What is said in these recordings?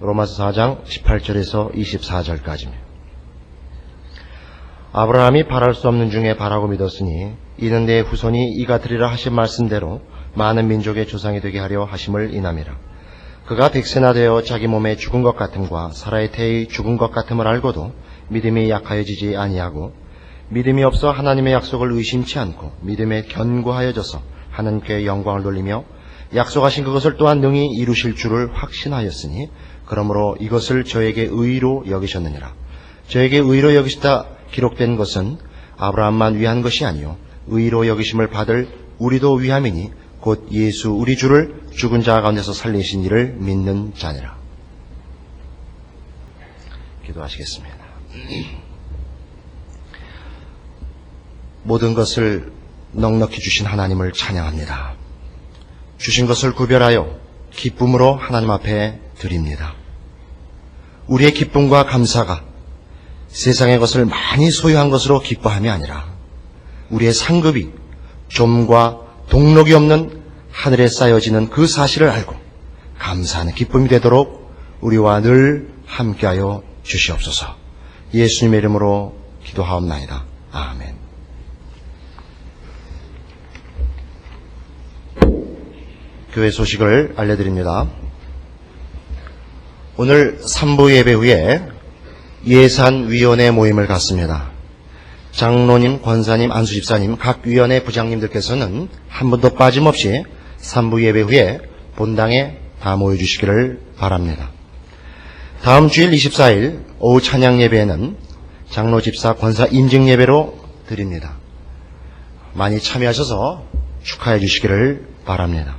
로마서 4장 18절에서 24절까지입니다. 아브라함이 바랄 수 없는 중에 바라고 믿었으니 이는 내 후손이 이가 되리라 하신 말씀대로 많은 민족의 조상이 되게 하려 하심을 인함이라. 그가 백세나 되어 자기 몸에 죽은 것 같음과 사라의 태의 죽은 것 같음을 알고도 믿음이 약하여지지 아니하고 믿음이 없어 하나님의 약속을 의심치 않고 믿음에 견고하여져서 하나님께 영광을 돌리며 약속하신 그것을 또한 능히 이루실 줄을 확신하였으니 그러므로 이것을 저에게 의로 여기셨느니라. 저에게 의로 여기시다 기록된 것은 아브라함만 위한 것이 아니요 의로 여기심을 받을 우리도 위함이니 곧 예수 우리 주를 죽은 자 가운데서 살리신 이를 믿는 자니라. 기도하시겠습니다. 모든 것을 넉넉히 주신 하나님을 찬양합니다. 주신 것을 구별하여 기쁨으로 하나님 앞에 드립니다. 우리의 기쁨과 감사가 세상의 것을 많이 소유한 것으로 기뻐함이 아니라 우리의 상급이 좀과 동록이 없는 하늘에 쌓여지는 그 사실을 알고 감사하는 기쁨이 되도록 우리와 늘 함께하여 주시옵소서. 예수님의 이름으로 기도하옵나이다. 아멘. 교회 소식을 알려드립니다. 오늘 3부 예배 후에 예산위원회 모임을 갖습니다. 장로님, 권사님, 안수집사님, 각 위원회 부장님들께서는 한 번도 빠짐없이 3부 예배 후에 본당에 다 모여주시기를 바랍니다. 다음 주일 24일 오후 찬양 예배에는 장로, 집사, 권사 인증 예배로 드립니다. 많이 참여하셔서 축하해 주시기를 바랍니다.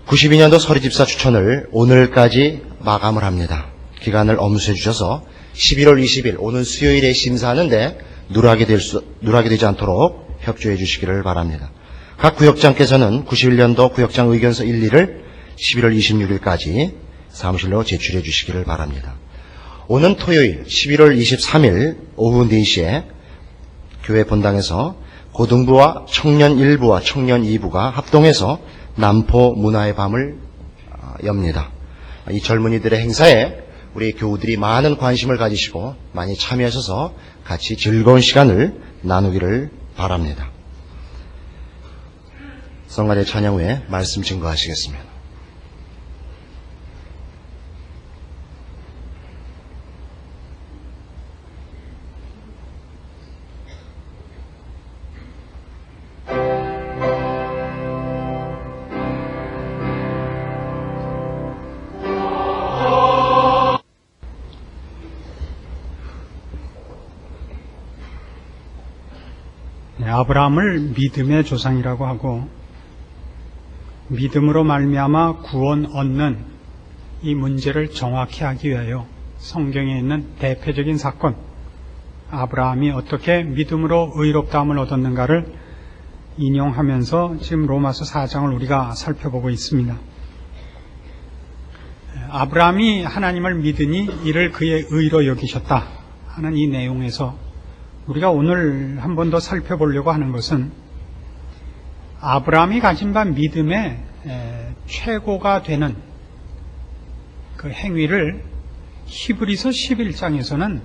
92년도 서리집사 추천을 오늘까지 마감을 합니다. 기간을 엄수해 주셔서 11월 20일 오는 수요일에 심사하는데 누락이 되지 않도록 협조해 주시기를 바랍니다. 각 구역장께서는 91년도 구역장 의견서 1, 2를 11월 26일까지 사무실로 제출해 주시기를 바랍니다. 오는 토요일 11월 23일 오후 4시에 교회 본당에서 고등부와 청년 1부와 청년 2부가 합동해서 남포 문화의 밤을 엽니다. 이 젊은이들의 행사에 우리 교우들이 많은 관심을 가지시고 많이 참여하셔서 같이 즐거운 시간을 나누기를 바랍니다. 성가대 찬양 후에 말씀 증거하시겠습니다. 아브라함을 믿음의 조상이라고 하고 믿음으로 말미암아 구원 얻는 이 문제를 정확히 하기 위하여 성경에 있는 대표적인 사건, 아브라함이 어떻게 믿음으로 의롭다함을 얻었는가를 인용하면서 지금 로마서 4장을 우리가 살펴보고 있습니다. 아브라함이 하나님을 믿으니 이를 그의 의로 여기셨다 하는 이 내용에서 우리가 오늘 한 번 더 살펴보려고 하는 것은 아브라함이 가진 바 믿음의 최고가 되는 그 행위를 히브리서 11장에서는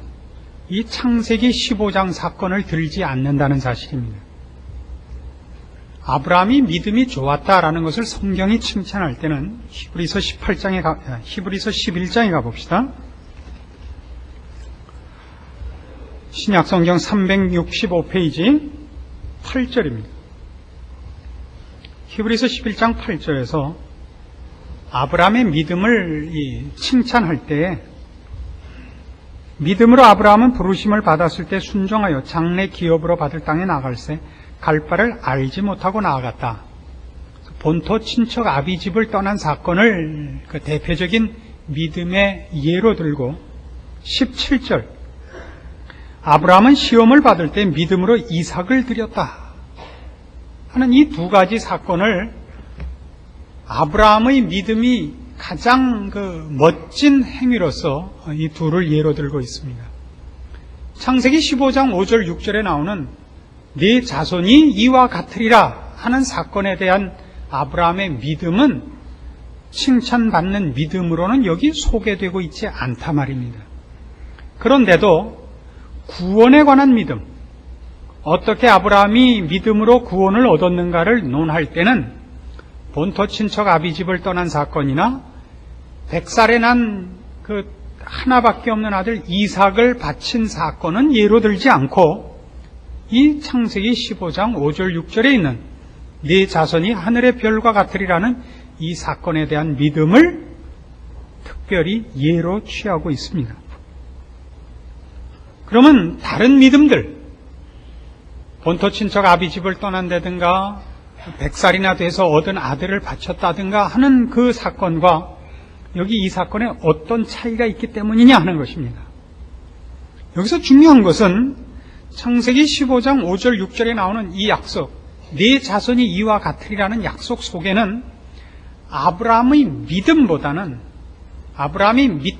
이 창세기 15장 사건을 들지 않는다는 사실입니다. 아브라함이 믿음이 좋았다라는 것을 성경이 칭찬할 때는 히브리서 11장에 가봅시다. 신약성경 365페이지 8절입니다. 히브리서 11장 8절에서 아브라함의 믿음을 칭찬할 때 믿음으로 아브라함은 부르심을 받았을 때 순종하여 장래 기업으로 받을 땅에 나갈새 갈 바를 알지 못하고 나아갔다. 본토 친척 아비집을 떠난 사건을 그 대표적인 믿음의 예로 들고 17절 아브라함은 시험을 받을 때 믿음으로 이삭을 드렸다 하는 이 두 가지 사건을 아브라함의 믿음이 가장 멋진 행위로서 이 둘을 예로 들고 있습니다. 창세기 15장 5절 6절에 나오는 네 자손이 이와 같으리라 하는 사건에 대한 아브라함의 믿음은 칭찬받는 믿음으로는 여기 소개되고 있지 않다 말입니다. 그런데도 구원에 관한 믿음, 어떻게 아브라함이 믿음으로 구원을 얻었는가를 논할 때는 본토 친척 아비집을 떠난 사건이나 100살에 난 그 하나밖에 없는 아들 이삭을 바친 사건은 예로 들지 않고 이 창세기 15장 5절 6절에 있는 네 자손이 하늘의 별과 같으리라는 이 사건에 대한 믿음을 특별히 예로 취하고 있습니다. 그러면 다른 믿음들, 본토 친척 아비집을 떠난다든가 100살이나 돼서 얻은 아들을 바쳤다든가 하는 그 사건과 여기 이 사건에 어떤 차이가 있기 때문이냐 하는 것입니다. 여기서 중요한 것은 창세기 15장 5절 6절에 나오는 이 약속, 네 자손이 이와 같으리라는 약속 속에는 아브라함의 믿음보다는 아브라함이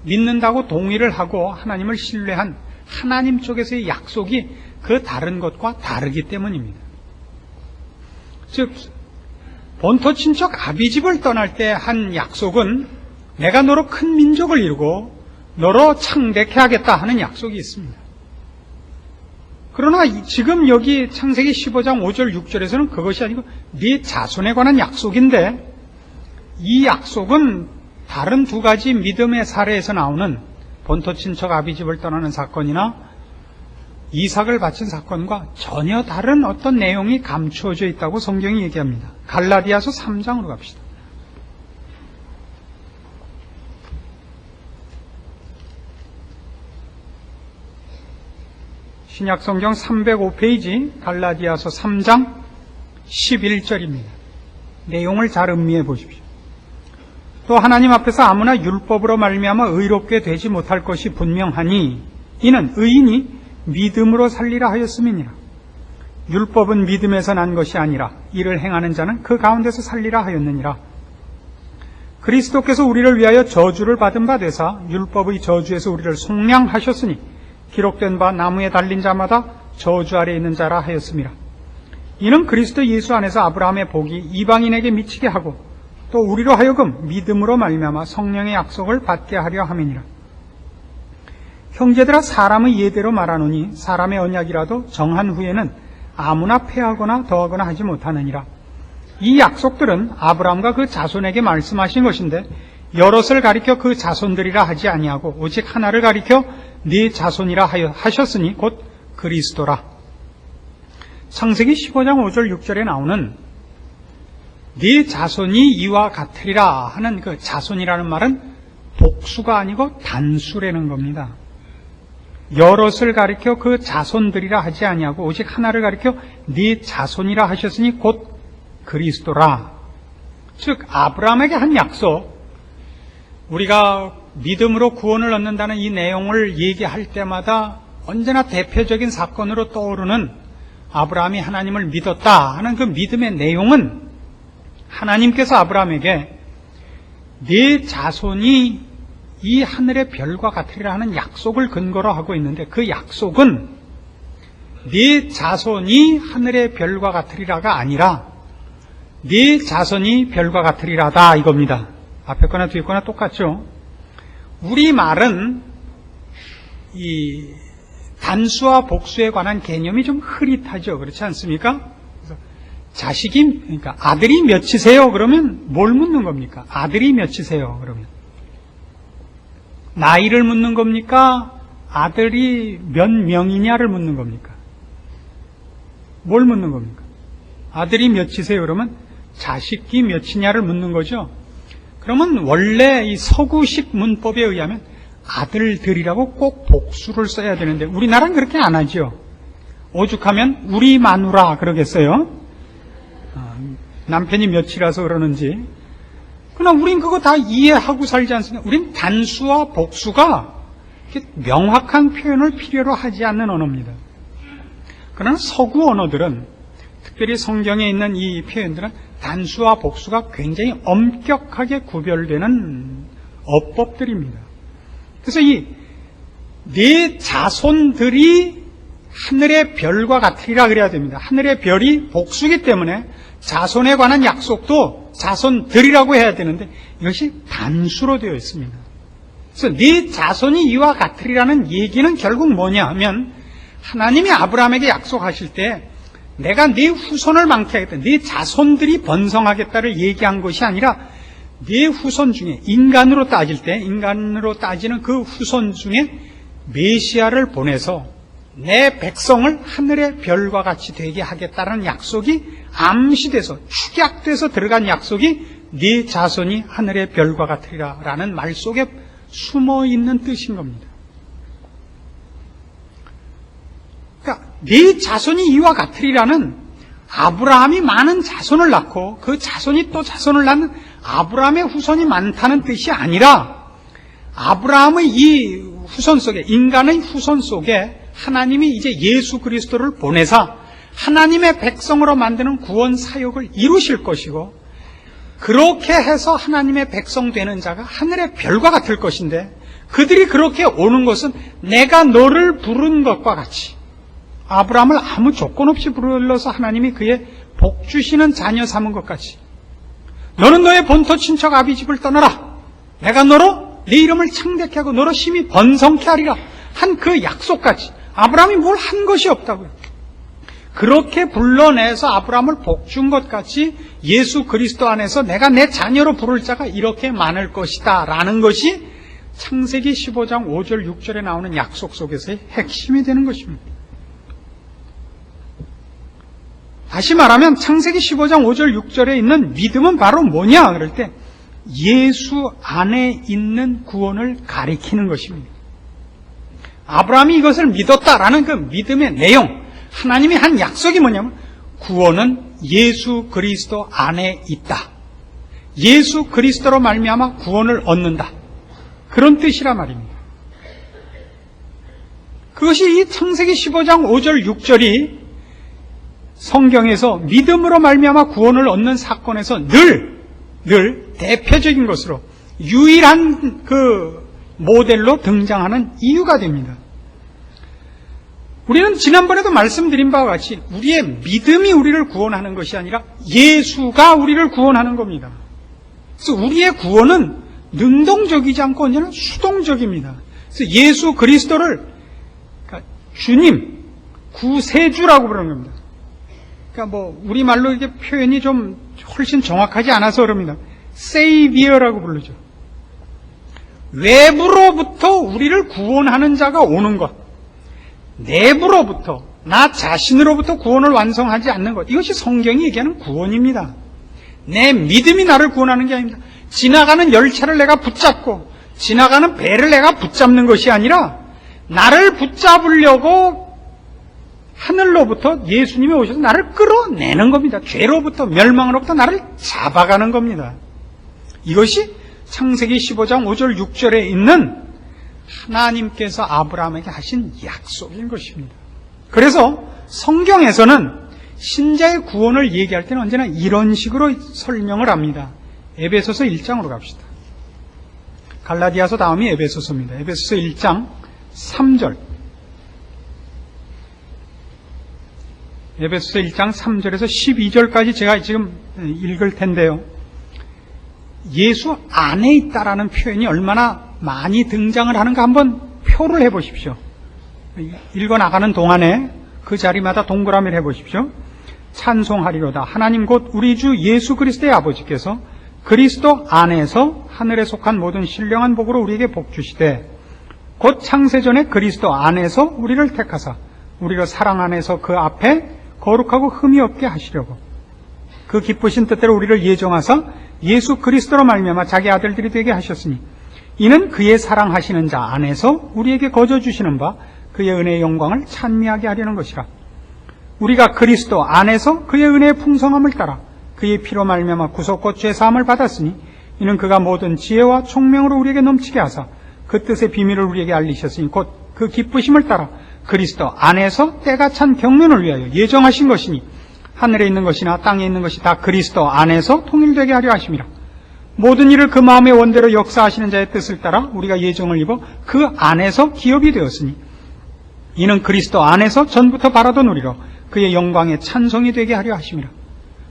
믿는다고 동의를 하고 하나님을 신뢰한 하나님 쪽에서의 약속이 그 다른 것과 다르기 때문입니다. 즉 본토 친척 아비집을 떠날 때 한 약속은 내가 너로 큰 민족을 이루고 너로 창대케 하겠다 하는 약속이 있습니다. 그러나 지금 여기 창세기 15장 5절 6절에서는 그것이 아니고 네 자손에 관한 약속인데 이 약속은 다른 두 가지 믿음의 사례에서 나오는 본토 친척 아비집을 떠나는 사건이나 이삭을 바친 사건과 전혀 다른 어떤 내용이 감추어져 있다고 성경이 얘기합니다. 갈라디아서 3장으로 갑시다. 신약성경 305페이지 갈라디아서 3장 11절입니다. 내용을 잘 음미해 보십시오. 또 하나님 앞에서 아무나 율법으로 말미암아 의롭게 되지 못할 것이 분명하니 이는 의인이 믿음으로 살리라 하였음이니라. 율법은 믿음에서 난 것이 아니라 이를 행하는 자는 그 가운데서 살리라 하였느니라. 그리스도께서 우리를 위하여 저주를 받은 바 되사 율법의 저주에서 우리를 속량하셨으니 기록된 바 나무에 달린 자마다 저주 아래 있는 자라 하였음이라. 이는 그리스도 예수 안에서 아브라함의 복이 이방인에게 미치게 하고 또 우리로 하여금 믿음으로 말미암아 성령의 약속을 받게 하려 함이니라. 형제들아 사람의 예대로 말하노니 사람의 언약이라도 정한 후에는 아무나 폐하거나 더하거나 하지 못하느니라. 이 약속들은 아브라함과 그 자손에게 말씀하신 것인데 여럿을 가리켜 그 자손들이라 하지 아니하고 오직 하나를 가리켜 네 자손이라 하셨으니 곧 그리스도라. 창세기 15장 5절 6절에 나오는 네 자손이 이와 같으리라 하는 그 자손이라는 말은 복수가 아니고 단수라는 겁니다. 여럿을 가리켜 그 자손들이라 하지 아니하고 오직 하나를 가리켜 네 자손이라 하셨으니 곧 그리스도라. 즉 아브라함에게 한 약속, 우리가 믿음으로 구원을 얻는다는 이 내용을 얘기할 때마다 언제나 대표적인 사건으로 떠오르는 아브라함이 하나님을 믿었다 하는 그 믿음의 내용은 하나님께서 아브라함에게 네 자손이 이 하늘의 별과 같으리라 하는 약속을 근거로 하고 있는데 그 약속은 네 자손이 하늘의 별과 같으리라가 아니라 네 자손이 별과 같으리라다 이겁니다. 앞에 거나 뒤에 거나 똑같죠. 우리 말은 이 단수와 복수에 관한 개념이 좀 흐릿하죠. 그렇지 않습니까? 그래서 자식이, 그러니까 아들이 몇이세요? 그러면 뭘 묻는 겁니까? 아들이 몇이세요? 그러면 나이를 묻는 겁니까? 아들이 몇 명이냐를 묻는 겁니까? 뭘 묻는 겁니까? 아들이 몇이세요? 그러면 자식이 몇이냐를 묻는 거죠. 그러면 원래 이 서구식 문법에 의하면 아들들이라고 꼭 복수를 써야 되는데 우리나라는 그렇게 안 하죠. 오죽하면 우리 마누라 그러겠어요. 남편이 몇이라서 그러는지. 그러나 우린 그거 다 이해하고 살지 않습니까? 우린 단수와 복수가 명확한 표현을 필요로 하지 않는 언어입니다. 그러나 서구 언어들은, 특별히 성경에 있는 이 표현들은 단수와 복수가 굉장히 엄격하게 구별되는 어법들입니다. 그래서 이 네 자손들이 하늘의 별과 같으리라 그래야 됩니다. 하늘의 별이 복수기 때문에 자손에 관한 약속도 자손들이라고 해야 되는데 이것이 단수로 되어 있습니다. 그래서 네 자손이 이와 같으리라는 얘기는 결국 뭐냐 하면 하나님이 아브라함에게 약속하실 때 내가 네 후손을 많게 하겠다, 네 자손들이 번성하겠다를 얘기한 것이 아니라 네 후손 중에 인간으로 따지는 그 후손 중에 메시아를 보내서 내 백성을 하늘의 별과 같이 되게 하겠다는 약속이 암시돼서 축약돼서 들어간 약속이 네 자손이 하늘의 별과 같으리라 라는 말 속에 숨어있는 뜻인 겁니다. 그러니까 네 자손이 이와 같으리라는 아브라함이 많은 자손을 낳고 그 자손이 또 자손을 낳는 아브라함의 후손이 많다는 뜻이 아니라 아브라함의 이 후손 속에, 인간의 후손 속에 하나님이 이제 예수 그리스도를 보내사 하나님의 백성으로 만드는 구원 사역을 이루실 것이고, 그렇게 해서 하나님의 백성 되는 자가 하늘의 별과 같을 것인데, 그들이 그렇게 오는 것은 내가 너를 부른 것과 같이, 아브라함을 아무 조건 없이 불러서 하나님이 그의 복 주시는 자녀 삼은 것 같이, 너는 너의 본토 친척 아비집을 떠나라, 내가 너로 내 이름을 창대케 하고 너로 심히 번성케 하리라 한 그 약속같이 아브라함이 뭘 한 것이 없다고요. 그렇게 불러내서 아브라함을 복 준 것 같이 예수 그리스도 안에서 내가 내 자녀로 부를 자가 이렇게 많을 것이다 라는 것이 창세기 15장 5절 6절에 나오는 약속 속에서의 핵심이 되는 것입니다. 다시 말하면 창세기 15장 5절 6절에 있는 믿음은 바로 뭐냐 그럴 때 예수 안에 있는 구원을 가리키는 것입니다. 아브라함이 이것을 믿었다라는 그 믿음의 내용, 하나님이 한 약속이 뭐냐면 구원은 예수 그리스도 안에 있다. 예수 그리스도로 말미암아 구원을 얻는다. 그런 뜻이란 말입니다. 그것이 이 창세기 15장 5절 6절이 성경에서 믿음으로 말미암아 구원을 얻는 사건에서 늘 대표적인 것으로 유일한 그 모델로 등장하는 이유가 됩니다. 우리는 지난번에도 말씀드린 바와 같이 우리의 믿음이 우리를 구원하는 것이 아니라 예수가 우리를 구원하는 겁니다. 그래서 우리의 구원은 능동적이지 않고 언제나 수동적입니다. 그래서 예수 그리스도를 그러니까 주님, 구세주라고 부르는 겁니다. 그러니까 뭐 우리말로 이게 표현이 좀 훨씬 정확하지 않아서 그럽니다. 세이비어라고 부르죠. 외부로부터 우리를 구원하는 자가 오는 것, 내부로부터 나 자신으로부터 구원을 완성하지 않는 것, 이것이 성경이 얘기하는 구원입니다. 내 믿음이 나를 구원하는 게 아닙니다. 지나가는 열차를 내가 붙잡고 지나가는 배를 내가 붙잡는 것이 아니라 나를 붙잡으려고 하늘로부터 예수님이 오셔서 나를 끌어내는 겁니다. 죄로부터 멸망으로부터 나를 잡아가는 겁니다. 이것이 창세기 15장 5절 6절에 있는 하나님께서 아브라함에게 하신 약속인 것입니다. 그래서 성경에서는 신자의 구원을 얘기할 때는 언제나 이런 식으로 설명을 합니다. 에베소서 1장으로 갑시다. 갈라디아서 다음이 에베소서입니다. 에베소서 1장 3절. 에베소서 1장 3절에서 12절까지 제가 지금 읽을 텐데요. 예수 안에 있다라는 표현이 얼마나 많이 등장을 하는가 한번 표를 해보십시오. 읽어나가는 동안에 그 자리마다 동그라미를 해보십시오. 찬송하리로다. 하나님 곧 우리 주 예수 그리스도의 아버지께서 그리스도 안에서 하늘에 속한 모든 신령한 복으로 우리에게 복 주시되 곧 창세전에 그리스도 안에서 우리를 택하사 우리가 사랑 안에서 그 앞에 거룩하고 흠이 없게 하시려고 그 기쁘신 뜻대로 우리를 예정하사 예수 그리스도로 말미암아 자기 아들들이 되게 하셨으니 이는 그의 사랑하시는 자 안에서 우리에게 거저 주시는 바 그의 은혜의 영광을 찬미하게 하려는 것이라. 우리가 그리스도 안에서 그의 은혜의 풍성함을 따라 그의 피로 말미암아 구속과 죄사함을 받았으니 이는 그가 모든 지혜와 총명으로 우리에게 넘치게 하사 그 뜻의 비밀을 우리에게 알리셨으니 곧 그 기쁘심을 따라 그리스도 안에서 때가 찬 경륜을 위하여 예정하신 것이니 하늘에 있는 것이나 땅에 있는 것이 다 그리스도 안에서 통일되게 하려 하심이라. 모든 일을 그 마음의 원대로 역사하시는 자의 뜻을 따라 우리가 예정을 입어 그 안에서 기업이 되었으니 이는 그리스도 안에서 전부터 바라던 우리로 그의 영광의 찬송이 되게 하려 하심이라.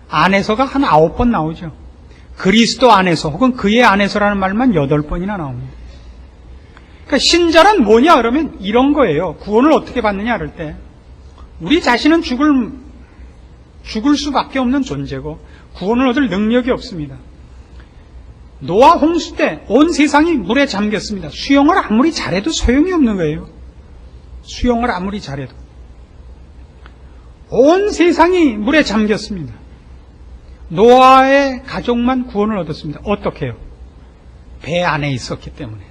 안에서가 한 9번 나오죠. 그리스도 안에서 혹은 그의 안에서라는 말만 8번이나 나옵니다. 그러니까 신자란 뭐냐 그러면 이런 거예요. 구원을 어떻게 받느냐 그럴 때 우리 자신은 죽을 수밖에 없는 존재고 구원을 얻을 능력이 없습니다. 노아 홍수 때 온 세상이 물에 잠겼습니다. 수영을 아무리 잘해도 소용이 없는 거예요. 수영을 아무리 잘해도. 온 세상이 물에 잠겼습니다. 노아의 가족만 구원을 얻었습니다. 어떻게 해요? 배 안에 있었기 때문에.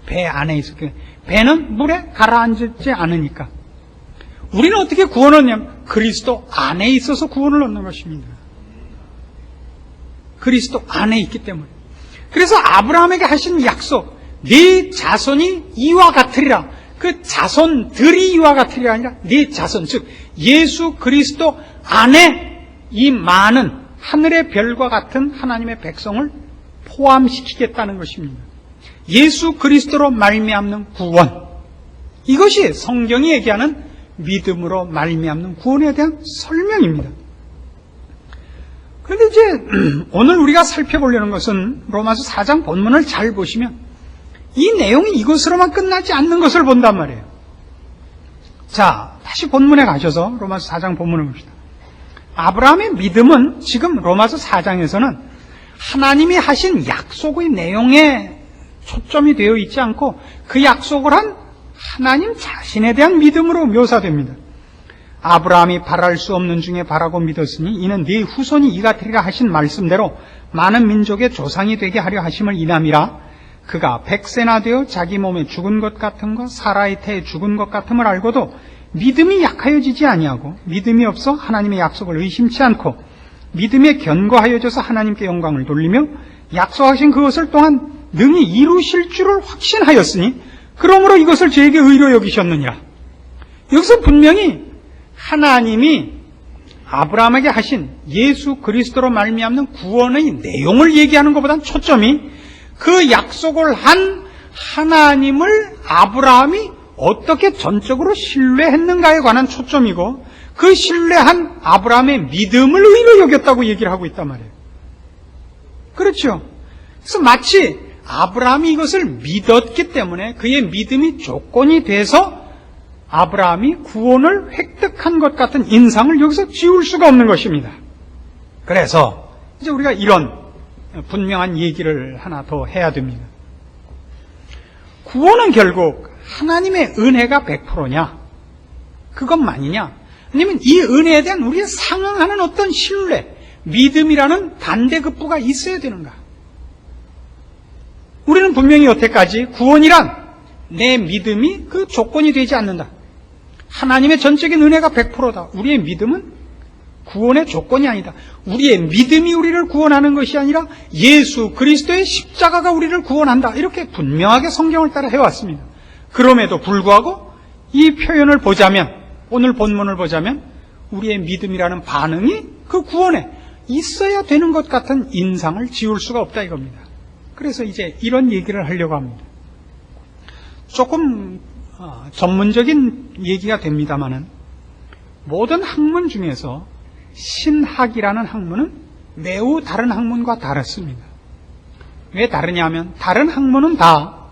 배 안에 있었기 때문에. 배는 물에 가라앉지 않으니까. 우리는 어떻게 구원을 얻냐면 그리스도 안에 있어서 구원을 얻는 것입니다. 그리스도 안에 있기 때문에. 그래서 아브라함에게 하신 약속, 네 자손이 이와 같으리라. 그 자손들이 이와 같으리라 아니라 네 자손, 즉 예수 그리스도 안에 이 많은 하늘의 별과 같은 하나님의 백성을 포함시키겠다는 것입니다. 예수 그리스도로 말미암는 구원, 이것이 성경이 얘기하는 믿음으로 말미암는 구원에 대한 설명입니다. 그런데 이제 오늘 우리가 살펴보려는 것은 로마서 4장 본문을 잘 보시면 이 내용이 이것으로만 끝나지 않는 것을 본단 말이에요. 자, 다시 본문에 가셔서 로마서 4장 본문을 봅시다. 아브라함의 믿음은 지금 로마서 4장에서는 하나님이 하신 약속의 내용에 초점이 되어 있지 않고 그 약속을 한 하나님 자신에 대한 믿음으로 묘사됩니다. 아브라함이 바랄 수 없는 중에 바라고 믿었으니 이는 네 후손이 이 같으리라 하신 말씀대로 많은 민족의 조상이 되게 하려 하심을 인함이라. 그가 100세나 되어 자기 몸에 죽은 것 같음과 사라의 태에 죽은 것 같음을 알고도 믿음이 약하여지지 아니하고 믿음이 없어 하나님의 약속을 의심치 않고 믿음에 견고하여져서 하나님께 영광을 돌리며 약속하신 그것을 또한 능히 이루실 줄을 확신하였으니 그러므로 이것을 저에게 의로 여기셨느니라. 여기서 분명히 하나님이 아브라함에게 하신 예수 그리스도로 말미암는 구원의 내용을 얘기하는 것보다는 초점이 그 약속을 한 하나님을 아브라함이 어떻게 전적으로 신뢰했는가에 관한 초점이고 그 신뢰한 아브라함의 믿음을 의로 여겼다고 얘기를 하고 있단 말이에요. 그렇죠? 그래서 마치 아브라함이 이것을 믿었기 때문에 그의 믿음이 조건이 돼서 아브라함이 구원을 획득한 것 같은 인상을 여기서 지울 수가 없는 것입니다. 그래서 이제 우리가 이런 분명한 얘기를 하나 더 해야 됩니다. 구원은 결국 하나님의 은혜가 100%냐? 그것만이냐? 아니면 이 은혜에 대한 우리의 상응하는 어떤 신뢰, 믿음이라는 반대급부가 있어야 되는가? 우리는 분명히 여태까지 구원이란 내 믿음이 그 조건이 되지 않는다. 하나님의 전적인 은혜가 100%다. 우리의 믿음은 구원의 조건이 아니다. 우리의 믿음이 우리를 구원하는 것이 아니라 예수 그리스도의 십자가가 우리를 구원한다. 이렇게 분명하게 성경을 따라 해왔습니다. 그럼에도 불구하고 이 표현을 보자면, 오늘 본문을 보자면 우리의 믿음이라는 반응이 그 구원에 있어야 되는 것 같은 인상을 지울 수가 없다 이겁니다. 그래서 이제 이런 얘기를 하려고 합니다. 조금 전문적인 얘기가 됩니다마는 모든 학문 중에서 신학이라는 학문은 매우 다른 학문과 다릅니다. 왜 다르냐 하면 다른 학문은 다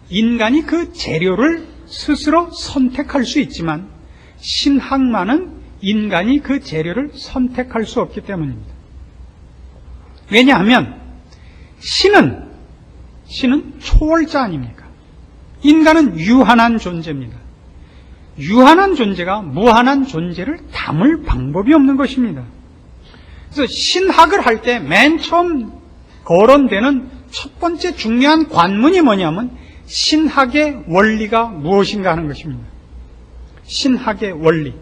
인간이 그 재료를 스스로 선택할 수 있지만 신학만은 인간이 그 재료를 선택할 수 없기 때문입니다. 왜냐하면 신은 초월자 아닙니까? 인간은 유한한 존재입니다. 유한한 존재가 무한한 존재를 담을 방법이 없는 것입니다. 그래서 신학을 할 때 맨 처음 거론되는 첫 번째 중요한 관문이 뭐냐면 신학의 원리가 무엇인가 하는 것입니다. 신학의 원리.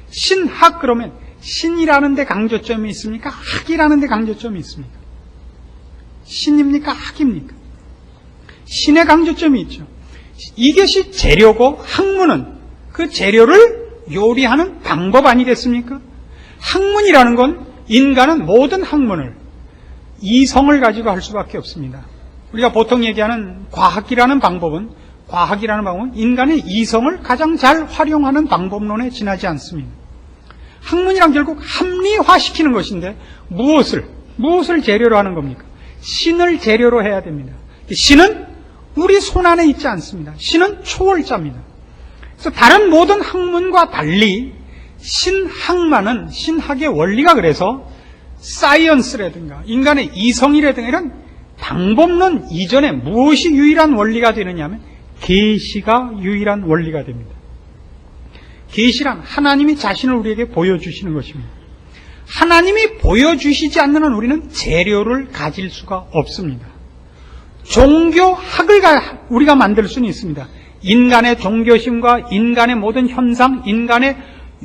신학 그러면 신이라는 데 강조점이 있습니까? 학이라는 데 강조점이 있습니까? 신입니까? 학입니까? 신의 강조점이 있죠. 이것이 재료고 학문은 그 재료를 요리하는 방법 아니겠습니까? 학문이라는 건 인간은 모든 학문을 이성을 가지고 할 수밖에 없습니다. 우리가 보통 얘기하는 과학이라는 방법은 인간의 이성을 가장 잘 활용하는 방법론에 지나지 않습니다. 학문이란 결국 합리화시키는 것인데 무엇을 재료로 하는 겁니까? 신을 재료로 해야 됩니다. 신은 우리 손 안에 있지 않습니다. 신은 초월자입니다. 그래서 다른 모든 학문과 달리 신학만은, 신학의 원리가 그래서 사이언스라든가 인간의 이성이라든가 이런 방법론 이전에 무엇이 유일한 원리가 되느냐 하면 계시가 유일한 원리가 됩니다. 계시란 하나님이 자신을 우리에게 보여주시는 것입니다. 하나님이 보여주시지 않는 한 우리는 재료를 가질 수가 없습니다. 종교학을 우리가 만들 수는 있습니다. 인간의 종교심과 인간의 모든 현상, 인간의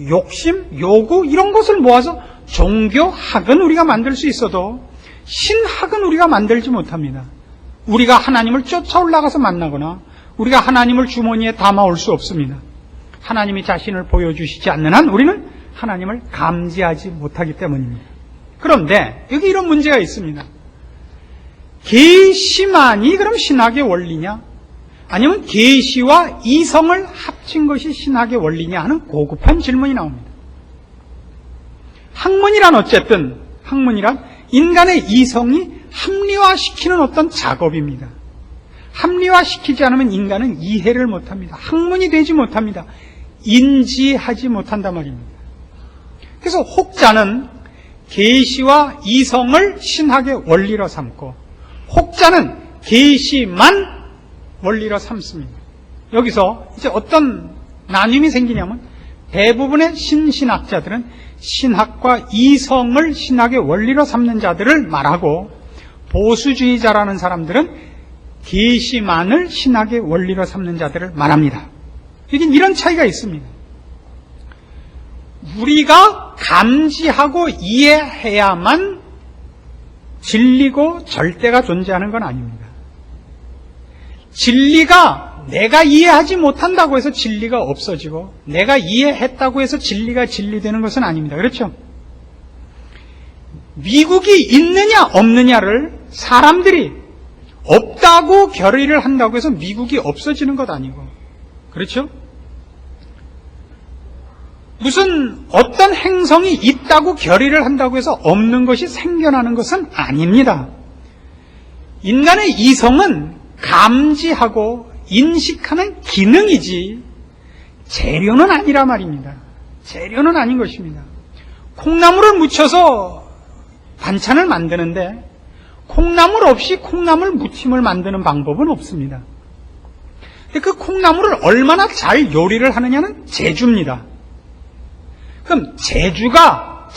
욕심, 요구 이런 것을 모아서 종교학은 우리가 만들 수 있어도 신학은 우리가 만들지 못합니다. 우리가 하나님을 쫓아 올라가서 만나거나 우리가 하나님을 주머니에 담아올 수 없습니다. 하나님이 자신을 보여주시지 않는 한 우리는 하나님을 감지하지 못하기 때문입니다. 그런데 여기 이런 문제가 있습니다. 계시만이 그럼 신학의 원리냐? 아니면 계시와 이성을 합친 것이 신학의 원리냐 하는 고급한 질문이 나옵니다. 학문이란 어쨌든 학문이란 인간의 이성이 합리화시키는 어떤 작업입니다. 합리화시키지 않으면 인간은 이해를 못합니다. 학문이 되지 못합니다. 인지하지 못한단 말입니다. 그래서 혹자는 계시와 이성을 신학의 원리로 삼고 혹자는 계시만 원리로 삼습니다. 여기서 이제 어떤 나뉨이 생기냐면 대부분의 신신학자들은 신학과 이성을 신학의 원리로 삼는 자들을 말하고 보수주의자라는 사람들은 계시만을 신학의 원리로 삼는 자들을 말합니다. 여긴 이런 차이가 있습니다. 우리가 감지하고 이해해야만 진리고 절대가 존재하는 건 아닙니다. 진리가 내가 이해하지 못한다고 해서 진리가 없어지고 내가 이해했다고 해서 진리가 진리되는 것은 아닙니다. 그렇죠? 미국이 있느냐 없느냐를 사람들이 없다고 결의를 한다고 해서 미국이 없어지는 것 아니고, 그렇죠? 무슨 어떤 행성이 있다고 결의를 한다고 해서 없는 것이 생겨나는 것은 아닙니다. 인간의 이성은 감지하고 인식하는 기능이지 재료는 아니라 말입니다. 재료는 아닌 것입니다. 콩나물을 묻혀서 반찬을 만드는데 콩나물 없이 콩나물 무침을 만드는 방법은 없습니다. 근데 그 콩나물을 얼마나 잘 요리를 하느냐는 재주입니다. 그럼 재주가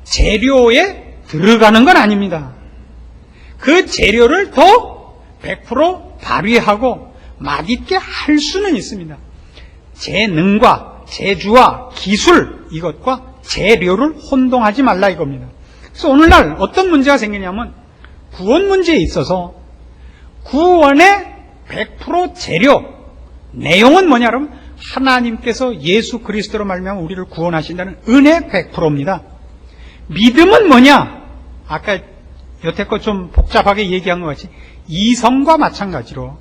재료에 들어가는 건 아닙니다. 그 재료를 더 100% 발휘하고 맛있게 할 수는 있습니다. 재능과 재주와 기술 이것과 재료를 혼동하지 말라 이겁니다. 그래서 오늘날 어떤 문제가 생기냐면 구원 문제에 있어서 구원의 100% 재료 내용은 뭐냐 그러면 하나님께서 예수 그리스도로 말미암아 우리를 구원하신다는 은혜 100%입니다. 믿음은 뭐냐? 아까 여태껏 좀 복잡하게 얘기한 것 같이 이성과 마찬가지로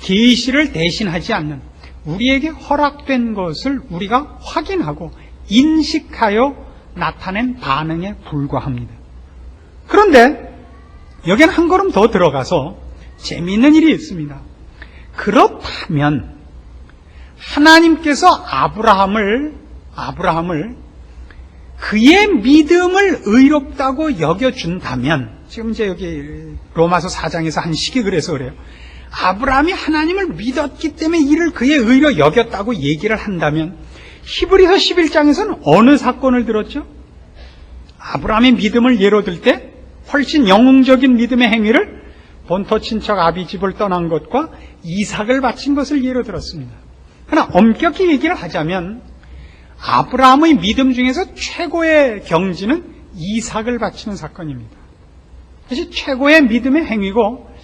계시를 대신하지 않는 우리에게 허락된 것을 우리가 확인하고 인식하여 나타낸 반응에 불과합니다. 그런데 여기는 한 걸음 더 들어가서 재미있는 일이 있습니다. 그렇다면 하나님께서 아브라함을 그의 믿음을 의롭다고 여겨준다면, 지금 이제 여기 로마서 4장에서 한 식이 그래서 그래요. 아브라함이 하나님을 믿었기 때문에 이를 그의 의로 여겼다고 얘기를 한다면 히브리서 11장에서는 어느 사건을 들었죠? 아브라함의 믿음을 예로 들 때 훨씬 영웅적인 믿음의 행위를 본토 친척 아비집을 떠난 것과 이삭을 바친 것을 예로 들었습니다. 그러나 엄격히 얘기를 하자면 아브라함의 믿음 중에서 최고의 경지는 이삭을 바치는 사건입니다. 그것이 최고의 믿음의 행위고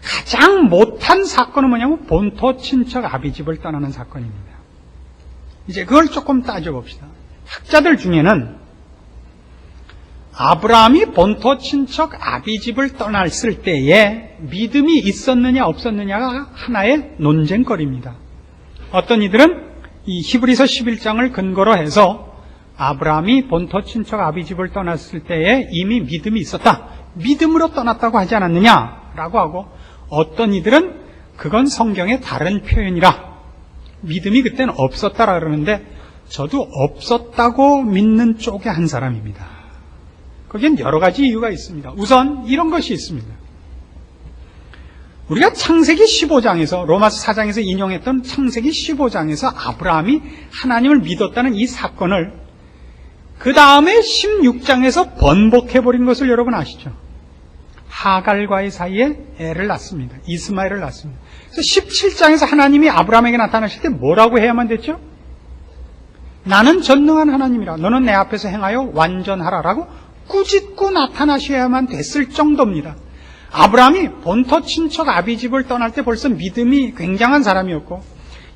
가장 못한 사건은 뭐냐면 본토 친척 아비집을 떠나는 사건입니다. 이제 그걸 조금 따져봅시다. 학자들 중에는 아브라함이 본토 친척 아비집을 떠났을 때에 믿음이 있었느냐 없었느냐가 하나의 논쟁거리입니다. 어떤 이들은 이 히브리서 11장을 근거로 해서 아브라함이 본토 친척 아비집을 떠났을 때에 이미 믿음이 있었다. 믿음으로 떠났다고 하지 않았느냐라고 하고, 어떤 이들은 그건 성경의 다른 표현이라 믿음이 그때는 없었다라 그러는데, 저도 없었다고 믿는 쪽의 한 사람입니다. 거기엔 여러 가지 이유가 있습니다. 우선 이런 것이 있습니다. 우리가 창세기 15장에서, 로마서 4장에서 인용했던 창세기 15장에서 아브라함이 하나님을 믿었다는 이 사건을 그 다음에 16장에서 번복해버린 것을 여러분 아시죠? 하갈과의 사이에 애를 낳습니다. 이스마엘을 낳습니다. 그래서 17장에서 하나님이 아브라함에게 나타나실 때 뭐라고 해야만 됐죠? 나는 전능한 하나님이라 너는 내 앞에서 행하여 완전하라라고 꾸짖고 나타나셔야만 됐을 정도입니다. 아브라함이 본토 친척 아비집을 떠날 때 벌써 믿음이 굉장한 사람이었고,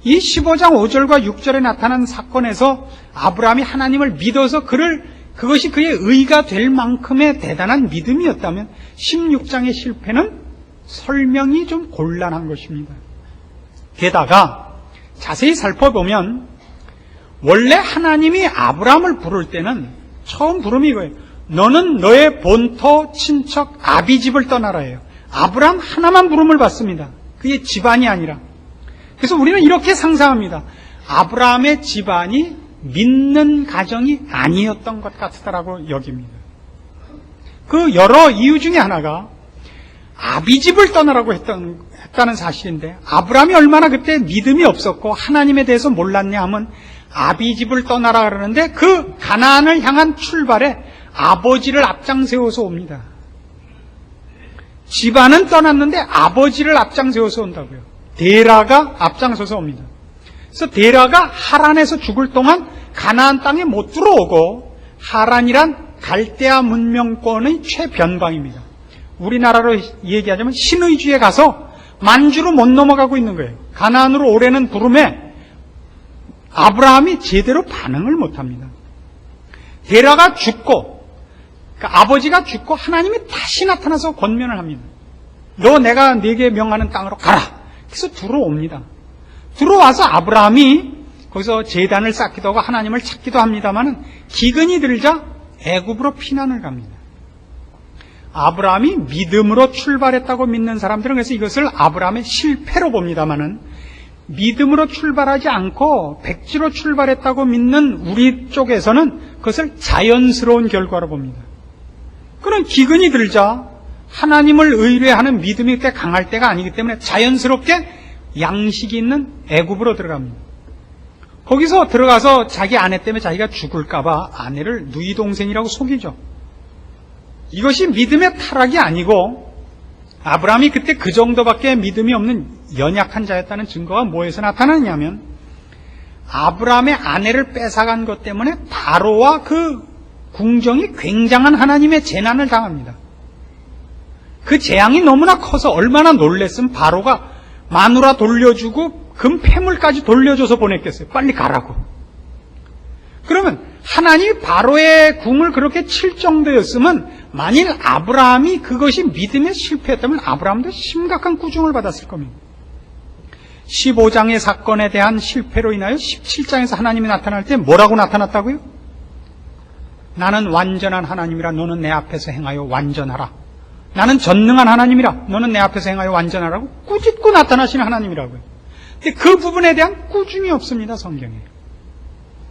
이 15장 5절과 6절에 나타난 사건에서 아브라함이 하나님을 믿어서 그것이 그의 의가 될 만큼의 대단한 믿음이었다면 16장의 실패는 설명이 좀 곤란한 것입니다. 게다가 자세히 살펴보면 원래 하나님이 아브라함을 부를 때는 처음 부름이 이거예요. 너는 너의 본토 친척 아비집을 떠나라예요. 아브라함 하나만 부름을 받습니다. 그게 집안이 아니라. 그래서 우리는 이렇게 상상합니다. 아브라함의 집안이 믿는 가정이 아니었던 것 같다라고 여깁니다. 그 여러 이유 중에 하나가 아비집을 떠나라고 했다는 사실인데, 아브라함이 얼마나 그때 믿음이 없었고 하나님에 대해서 몰랐냐 하면, 아비집을 떠나라 그러는데 그 가나안을 향한 출발에 아버지를 앞장 세워서 옵니다. 집안은 떠났는데 아버지를 앞장 세워서 온다고요. 데라가 앞장서서 옵니다. 그래서 데라가 하란에서 죽을 동안 가나안 땅에 못 들어오고, 하란이란 갈대아 문명권의 최변방입니다. 우리나라로 얘기하자면 신의주에 가서 만주로 못 넘어가고 있는 거예요. 가나안으로 오려는 부름에 아브라함이 제대로 반응을 못합니다. 데라가 죽고, 그러니까 아버지가 죽고 하나님이 다시 나타나서 권면을 합니다. 너 내가 네게 명하는 땅으로 가라. 그래서 들어옵니다. 들어와서 아브라함이 거기서 제단을 쌓기도 하고 하나님을 찾기도 합니다만, 기근이 들자 애굽으로 피난을 갑니다. 아브라함이 믿음으로 출발했다고 믿는 사람들은 그래서 이것을 아브라함의 실패로 봅니다만은, 믿음으로 출발하지 않고 백지로 출발했다고 믿는 우리 쪽에서는 그것을 자연스러운 결과로 봅니다. 그런 기근이 들자 하나님을 의뢰하는 믿음이 그때 강할 때가 아니기 때문에 자연스럽게 양식이 있는 애굽으로 들어갑니다. 거기서 들어가서 자기 아내 때문에 자기가 죽을까봐 아내를 누이 동생이라고 속이죠. 이것이 믿음의 타락이 아니고, 아브라함이 그때 그 정도밖에 믿음이 없는 연약한 자였다는 증거가 뭐에서 나타나냐면, 아브라함의 아내를 뺏어간 것 때문에 바로와 그 궁정이 굉장한 하나님의 재난을 당합니다. 그 재앙이 너무나 커서 얼마나 놀랬으면 바로가 마누라 돌려주고 금 폐물까지 돌려줘서 보냈겠어요. 빨리 가라고. 그러면 하나님이 바로의 궁을 그렇게 칠 정도였으면, 만일 아브라함이 그것이 믿음의 실패였다면 아브라함도 심각한 꾸중을 받았을 겁니다. 15장의 사건에 대한 실패로 인하여 17장에서 하나님이 나타날 때 뭐라고 나타났다고요? 나는 완전한 하나님이라 너는 내 앞에서 행하여 완전하라. 나는 전능한 하나님이라 너는 내 앞에서 행하여 완전하라고 꾸짖고 나타나시는 하나님이라고요. 근데 그 부분에 대한 꾸중이 없습니다, 성경에.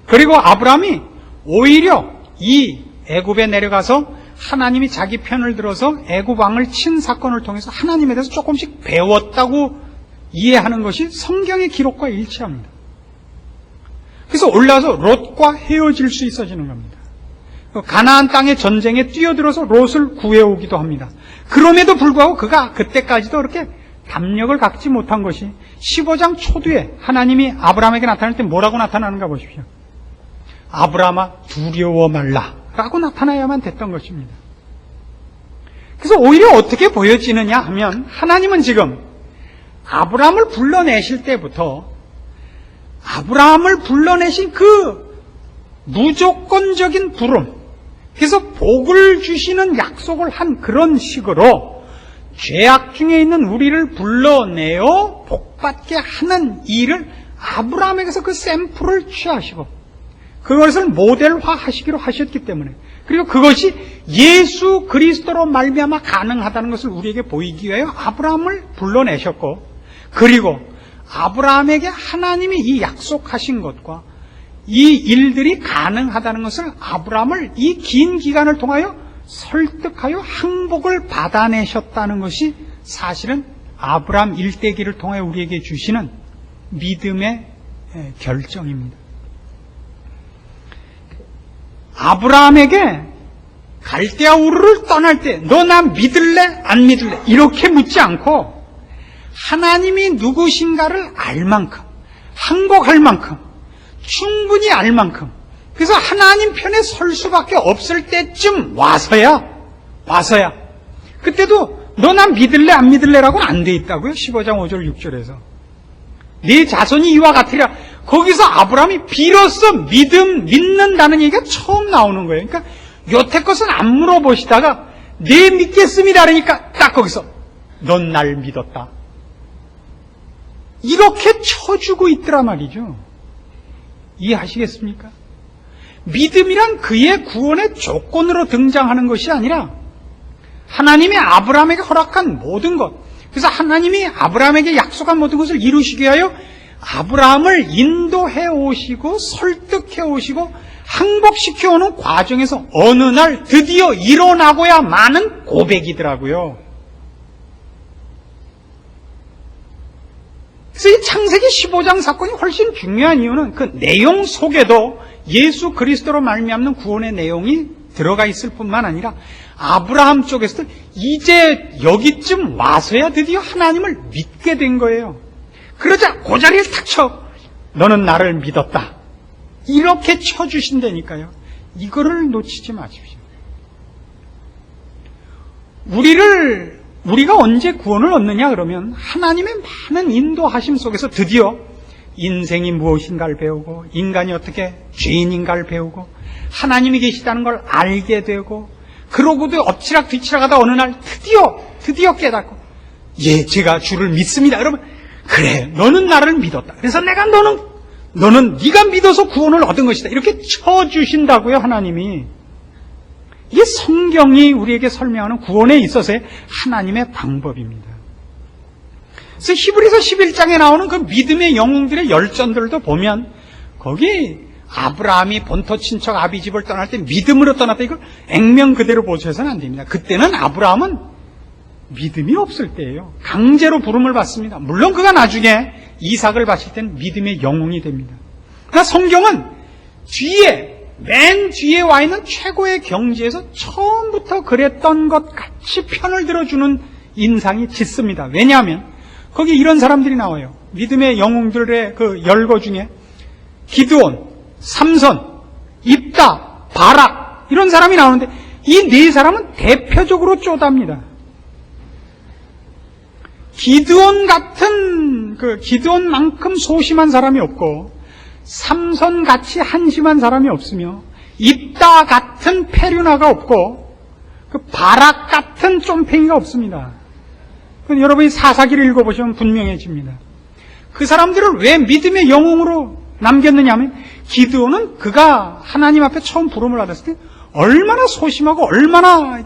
그리고 아브라함이 오히려 이 애굽에 내려가서 하나님이 자기 편을 들어서 애굽 왕을 친 사건을 통해서 하나님에 대해서 조금씩 배웠다고 이해하는 것이 성경의 기록과 일치합니다. 그래서 올라와서 롯과 헤어질 수 있어지는 겁니다. 가나안 땅의 전쟁에 뛰어들어서 롯을 구해오기도 합니다. 그럼에도 불구하고 그가 그때까지도 그렇게 담력을 갖지 못한 것이 15장 초두에 하나님이 아브라함에게 나타날 때 뭐라고 나타나는가 보십시오. 아브라함아 두려워 말라 라고 나타나야만 됐던 것입니다. 그래서 오히려 어떻게 보여지느냐 하면, 하나님은 지금 아브라함을 불러내실 때부터 아브라함을 불러내신 그 무조건적인 부름, 그래서 복을 주시는 약속을 한 그런 식으로 죄악 중에 있는 우리를 불러내어 복받게 하는 일을 아브라함에게서 그 샘플을 취하시고, 그것을 모델화 하시기로 하셨기 때문에, 그리고 그것이 예수 그리스도로 말미암아 가능하다는 것을 우리에게 보이기 위하여 아브라함을 불러내셨고, 그리고 아브라함에게 하나님이 이 약속하신 것과 이 일들이 가능하다는 것을 아브라함을 이 긴 기간을 통하여 설득하여 항복을 받아내셨다는 것이 사실은 아브라함 일대기를 통해 우리에게 주시는 믿음의 결정입니다. 아브라함에게 갈대아 우르를 떠날 때 너 나 믿을래? 안 믿을래? 이렇게 묻지 않고 하나님이 누구신가를 알 만큼, 항복할 만큼, 충분히 알 만큼, 그래서 하나님 편에 설 수밖에 없을 때쯤 와서야 그때도 너 나 믿을래 안 믿을래라고는 안 돼 있다고요. 15장 5절 6절에서 네 자손이 이와 같으리라. 거기서 아브라함이 비로소 믿는다는 얘기가 처음 나오는 거예요. 그러니까 여태껏은 안 물어보시다가 네 믿겠습니다 그러니까 딱 거기서 넌 날 믿었다 이렇게 쳐주고 있더라 말이죠. 이해하시겠습니까? 믿음이란 그의 구원의 조건으로 등장하는 것이 아니라 하나님이 아브라함에게 허락한 모든 것, 그래서 하나님이 아브라함에게 약속한 모든 것을 이루시기 위하여 아브라함을 인도해 오시고 설득해 오시고 항복시켜 오는 과정에서 어느 날 드디어 일어나고야 마는 고백이더라고요. 그래서 이 창세기 15장 사건이 훨씬 중요한 이유는 그 내용 속에도 예수 그리스도로 말미암는 구원의 내용이 들어가 있을 뿐만 아니라 아브라함 쪽에서도 이제 여기쯤 와서야 드디어 하나님을 믿게 된 거예요. 그러자 그 자리에 탁 쳐 너는 나를 믿었다 이렇게 쳐주신다니까요. 이거를 놓치지 마십시오. 우리가 언제 구원을 얻느냐 그러면 하나님의 많은 인도하심 속에서 드디어 인생이 무엇인가를 배우고 인간이 어떻게 죄인인가를 배우고 하나님이 계시다는 걸 알게 되고 그러고도 엎치락 뒤치락 하다 어느 날 드디어 깨닫고 제가 주를 믿습니다. 그러면 그래 너는 나를 믿었다. 그래서 내가 너는 네가 믿어서 구원을 얻은 것이다. 이렇게 쳐주신다고요. 하나님이. 이게 성경이 우리에게 설명하는 구원에 있어서의 하나님의 방법입니다. 그래서 히브리서 11장에 나오는 그 믿음의 영웅들의 열전들도 보면 거기 아브라함이 본토 친척 아비집을 떠날 때 믿음으로 떠났다. 이걸 액면 그대로 보셔서는 안 됩니다. 그때는 아브라함은 믿음이 없을 때예요. 강제로 부름을 받습니다. 물론 그가 나중에 이삭을 바칠 때는 믿음의 영웅이 됩니다. 그러나 성경은 맨 뒤에 와 있는 최고의 경지에서 처음부터 그랬던 것 같이 편을 들어주는 인상이 짙습니다. 왜냐하면 거기 이런 사람들이 나와요. 믿음의 영웅들의 그 열거 중에 기드온, 삼손, 입다, 바락 이런 사람이 나오는데 이 네 사람은 대표적으로 쪼답니다. 기드온만큼 소심한 사람이 없고 삼손같이 한심한 사람이 없으며 입다 같은 페류나가 없고 그 바락 같은 쫌팽이가 없습니다. 여러분이 사사기를 읽어보시면 분명해집니다. 그 사람들을 왜 믿음의 영웅으로 남겼느냐 하면 기드온은 그가 하나님 앞에 처음 부름을 받았을 때 얼마나 소심하고 얼마나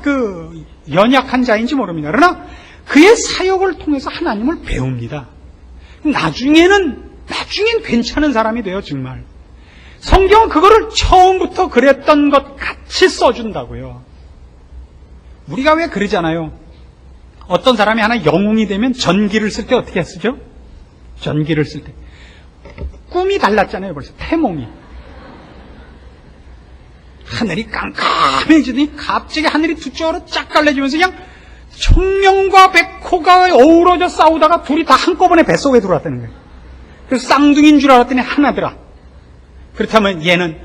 연약한 자인지 모릅니다. 그러나 그의 사역을 통해서 하나님을 배웁니다. 나중엔 괜찮은 사람이 돼요. 정말 성경은 그거를 처음부터 그랬던 것 같이 써준다고요. 우리가 왜 그러잖아요. 어떤 사람이 하나 영웅이 되면 전기를 쓸 때 어떻게 쓰죠? 전기를 쓸 때 꿈이 달랐잖아요. 벌써 태몽이 하늘이 깜깜해지더니 갑자기 하늘이 두 쪽으로 쫙 갈라지면서 그냥 청명과 백호가 어우러져 싸우다가 둘이 다 한꺼번에 뱃속에 들어왔다는 거예요. 그래서 쌍둥이인 줄 알았더니 하나더라. 그렇다면 얘는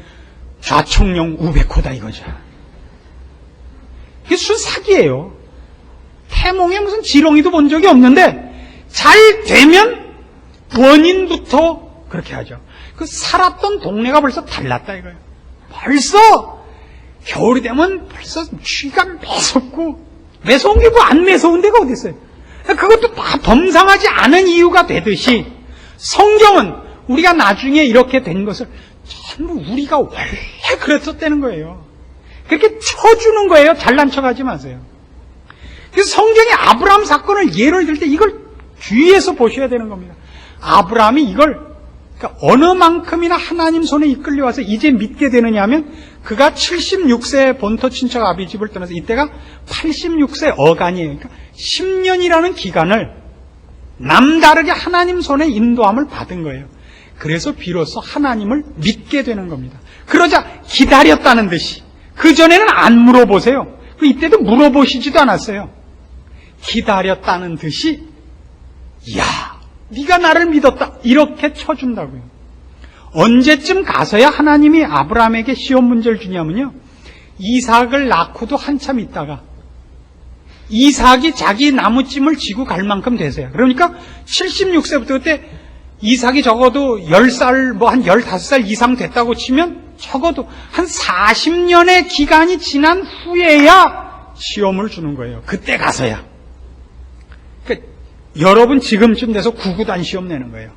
좌청룡 우백호다 이거죠. 이게 순 사기예요. 태몽에 무슨 지렁이도 본 적이 없는데 잘 되면 원인부터 그렇게 하죠. 그 살았던 동네가 벌써 달랐다 이거예요. 벌써 겨울이 되면 벌써 추위가 매서운 게 뭐 안 매서운 데가 어디 있어요. 그것도 다 범상하지 않은 이유가 되듯이 성경은 우리가 나중에 이렇게 된 것을 전부 우리가 원래 그랬었다는 거예요. 그렇게 쳐주는 거예요. 잘난 척하지 마세요. 그래서 성경이 아브라함 사건을 예를 들 때 이걸 주의해서 보셔야 되는 겁니다. 아브라함이 이걸 그러니까 어느 만큼이나 하나님 손에 이끌려와서 이제 믿게 되느냐 하면 그가 76세 본토 친척 아비 집을 떠나서 이때가 86세 어간이에요. 그러니까 10년이라는 기간을 남다르게 하나님 손에 인도함을 받은 거예요. 그래서 비로소 하나님을 믿게 되는 겁니다. 그러자 기다렸다는 듯이 그전에는 안 물어보세요. 이때도 물어보시지도 않았어요. 기다렸다는 듯이 야, 네가 나를 믿었다 이렇게 쳐준다고요. 언제쯤 가서야 하나님이 아브라함에게 시험 문제를 주냐면요, 이삭을 낳고도 한참 있다가 이삭이 자기 나무찜을 지고 갈 만큼 되세요. 그러니까 76세부터 그때 이삭이 적어도 10살, 한 15살 이상 됐다고 치면 적어도 한 40년의 기간이 지난 후에야 시험을 주는 거예요. 그때 가서야. 그러니까 여러분 지금쯤 돼서 구구단 시험 내는 거예요.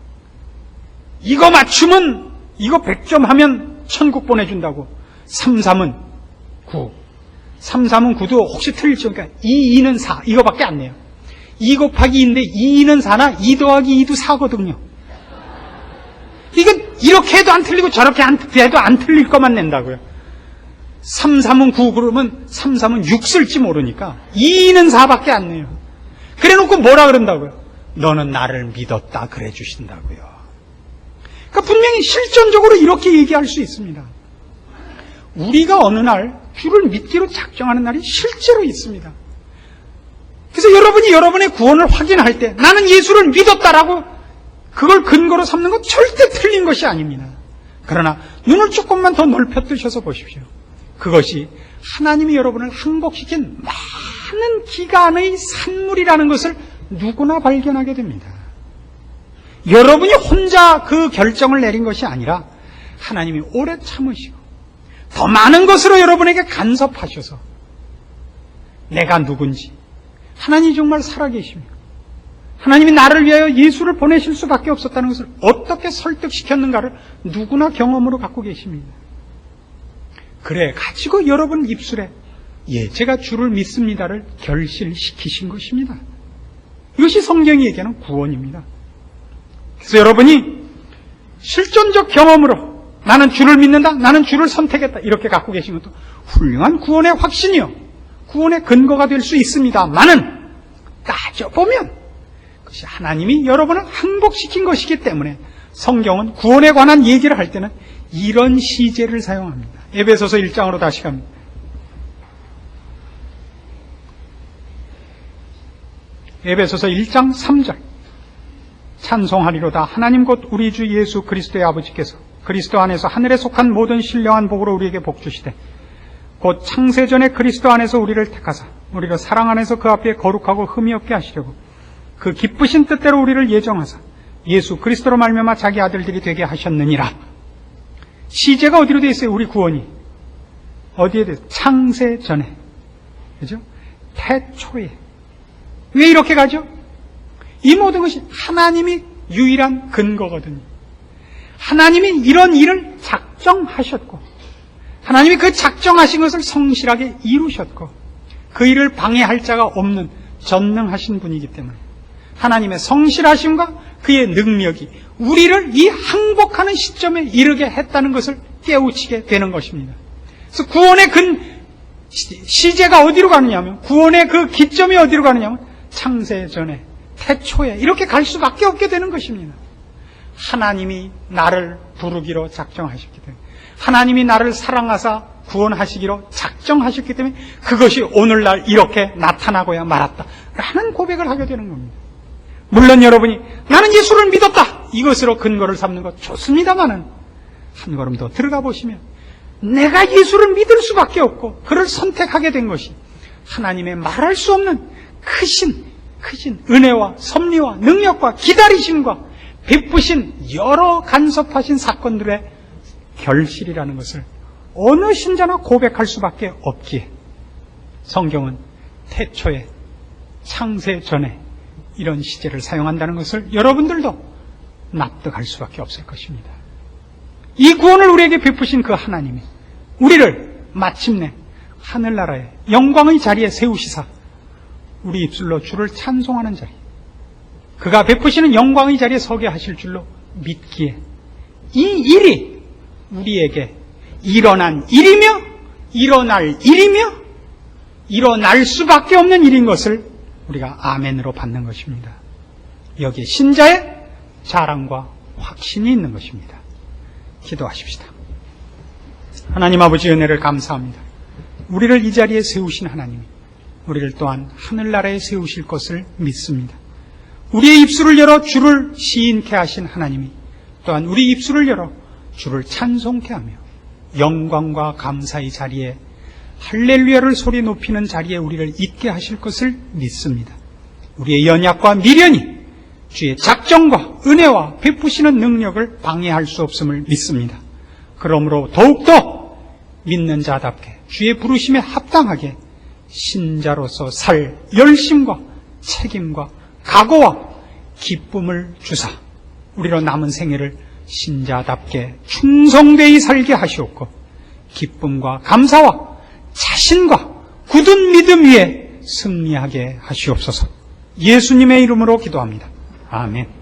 이거 맞추면, 이거 100점 하면 천국 보내준다고. 33은 9. 33은 9도 혹시 틀릴지, 그러니까 2, 2는 4. 이거밖에 안 내요. 2 곱하기 2인데 2는 4나 2 더하기 2도 4거든요. 이건 이렇게 해도 안 틀리고 저렇게 해도 안 틀릴 것만 낸다고요. 33은 9 그러면 33은 6 쓸지 모르니까 2는 4밖에 안 내요. 그래 놓고 뭐라 그런다고요? 너는 나를 믿었다 그래 주신다고요. 그러니까 분명히 실전적으로 이렇게 얘기할 수 있습니다. 우리가 어느 날 주를 믿기로 작정하는 날이 실제로 있습니다. 그래서 여러분이 여러분의 구원을 확인할 때 나는 예수를 믿었다라고 그걸 근거로 삼는 건 절대 틀린 것이 아닙니다. 그러나 눈을 조금만 더 넓혀 뜨셔서 보십시오. 그것이 하나님이 여러분을 항복시킨 많은 기간의 산물이라는 것을 누구나 발견하게 됩니다. 여러분이 혼자 그 결정을 내린 것이 아니라 하나님이 오래 참으시고 더 많은 것으로 여러분에게 간섭하셔서 내가 누군지, 하나님이 정말 살아계십니까? 하나님이 나를 위하여 예수를 보내실 수밖에 없었다는 것을 어떻게 설득시켰는가를 누구나 경험으로 갖고 계십니다. 그래 가지고 여러분 입술에 제가 주를 믿습니다를 결실시키신 것입니다. 이것이 성경이 얘기하는 구원입니다. 그래서 여러분이 실존적 경험으로 나는 주를 믿는다, 나는 주를 선택했다 이렇게 갖고 계신 것도 훌륭한 구원의 확신이요, 구원의 근거가 될 수 있습니다만은 따져보면 그것이 하나님이 여러분을 항복시킨 것이기 때문에 성경은 구원에 관한 얘기를 할 때는 이런 시제를 사용합니다. 에베소서 1장으로 다시 갑니다. 에베소서 1장 3절 찬송하리로다 하나님 곧 우리 주 예수 그리스도의 아버지께서 그리스도 안에서 하늘에 속한 모든 신령한 복으로 우리에게 복 주시되 곧 창세전에 그리스도 안에서 우리를 택하사 우리를 사랑 안에서 그 앞에 거룩하고 흠이 없게 하시려고 그 기쁘신 뜻대로 우리를 예정하사 예수 그리스도로 말미암아 자기 아들들이 되게 하셨느니라. 시제가 어디로 되어 있어요? 우리 구원이 어디에 되어 있어요? 창세전에, 그죠? 태초에. 왜 이렇게 가죠? 이 모든 것이 하나님이 유일한 근거거든요. 하나님이 이런 일을 작정하셨고 하나님이 그 작정하신 것을 성실하게 이루셨고 그 일을 방해할 자가 없는 전능하신 분이기 때문에 하나님의 성실하심과 그의 능력이 우리를 이 항복하는 시점에 이르게 했다는 것을 깨우치게 되는 것입니다. 그래서 구원의 시제가 어디로 가느냐면, 구원의 그 기점이 어디로 가느냐면 창세전에, 태초에 이렇게 갈 수밖에 없게 되는 것입니다. 하나님이 나를 부르기로 작정하셨기 때문에, 하나님이 나를 사랑하사 구원하시기로 작정하셨기 때문에 그것이 오늘날 이렇게 나타나고야 말았다라는 고백을 하게 되는 겁니다. 물론 여러분이 나는 예수를 믿었다 이것으로 근거를 삼는 것 좋습니다만은 한 걸음 더 들어가 보시면 내가 예수를 믿을 수밖에 없고 그를 선택하게 된 것이 하나님의 말할 수 없는 크신 은혜와 섭리와 능력과 기다리심과 베푸신 여러 간섭하신 사건들의 결실이라는 것을 어느 신자나 고백할 수밖에 없기에 성경은 태초에, 창세 전에 이런 시제를 사용한다는 것을 여러분들도 납득할 수밖에 없을 것입니다. 이 구원을 우리에게 베푸신 그 하나님이 우리를 마침내 하늘나라의 영광의 자리에 세우시사 우리 입술로 주를 찬송하는 자리, 그가 베푸시는 영광의 자리에 서게 하실 줄로 믿기에 이 일이 우리에게 일어난 일이며 일어날 일이며 일어날 수밖에 없는 일인 것을 우리가 아멘으로 받는 것입니다. 여기에 신자의 자랑과 확신이 있는 것입니다. 기도하십시다. 하나님 아버지 은혜를 감사합니다. 우리를 이 자리에 세우신 하나님이 우리를 또한 하늘나라에 세우실 것을 믿습니다. 우리의 입술을 열어 주를 시인케 하신 하나님이 또한 우리 입술을 열어 주를 찬송케 하며 영광과 감사의 자리에 할렐루야를 소리 높이는 자리에 우리를 있게 하실 것을 믿습니다. 우리의 연약과 미련이 주의 작정과 은혜와 베푸시는 능력을 방해할 수 없음을 믿습니다. 그러므로 더욱더 믿는 자답게 주의 부르심에 합당하게 신자로서 살 열심과 책임과 각오와 기쁨을 주사 우리로 남은 생애를 신자답게 충성되이 살게 하시옵고 기쁨과 감사와 자신과 굳은 믿음 위에 승리하게 하시옵소서. 예수님의 이름으로 기도합니다. 아멘.